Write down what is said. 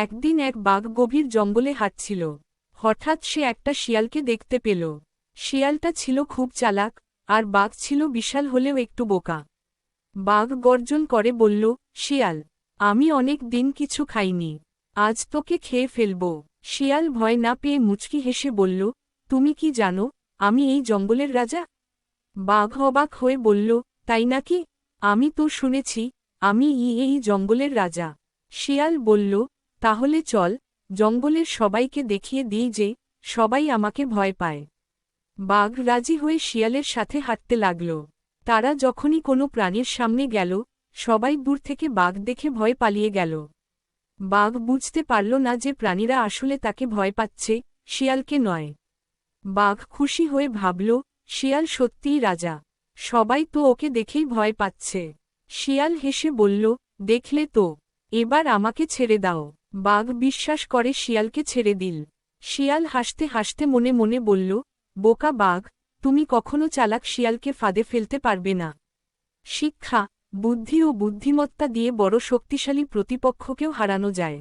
একদিন এক বাঘ গভীর জঙ্গলে হাঁটছিল। হঠাৎ সে একটা শিয়ালকে দেখতে পেল। শিয়ালটা ছিল খুব চালাক, আর বাঘ ছিল বিশাল হলেও একটু বোকা। বাঘ গর্জন করে বলল, শিয়াল, আমি অনেক দিন কিছু খাইনি, আজ তোকে খেয়ে ফেলব। শিয়াল ভয় না পেয়ে মুচকি হেসে বলল, তুমি কি জানো আমি এই জঙ্গলের রাজা? বাঘ অবাক হয়ে বলল, তাই নাকি? আমি তো শুনেছি আমি এই জঙ্গলের রাজা। শিয়াল বলল, তাহলে চল, জঙ্গলের সবাইকে দেখিয়ে দিই যে সবাই আমাকে ভয় পায়। বাঘ রাজি হয়ে শিয়ালের সাথে হাঁটতে লাগল। তারা যখনই কোনো প্রাণীর সামনে গেল, সবাই দূর থেকে বাঘ দেখে ভয় পালিয়ে গেল। বাঘ বুঝতে পারল না যে প্রাণীরা আসলে তাকে ভয় পাচ্ছে, শিয়ালকে নয়। বাঘ খুশি হয়ে ভাবল, শিয়াল সত্যিই রাজা, সবাই তো ওকে দেখেই ভয় পাচ্ছে। শিয়াল হেসে বলল, দেখলে তো, এবার আমাকে ছেড়ে দাও। বাঘ বিশ্বাস করে শিয়ালকে ছেড়ে দিল। শিয়াল হাসতে হাসতে মনে মনে বলল, বোকা বাঘ, তুমি কখনো চালাক শিয়ালকে ফাঁদে ফেলতে পারবে না। শিক্ষা, বুদ্ধি ও বুদ্ধিমত্তা দিয়ে বড় শক্তিশালী প্রতিপক্ষকেও হারানো যায়।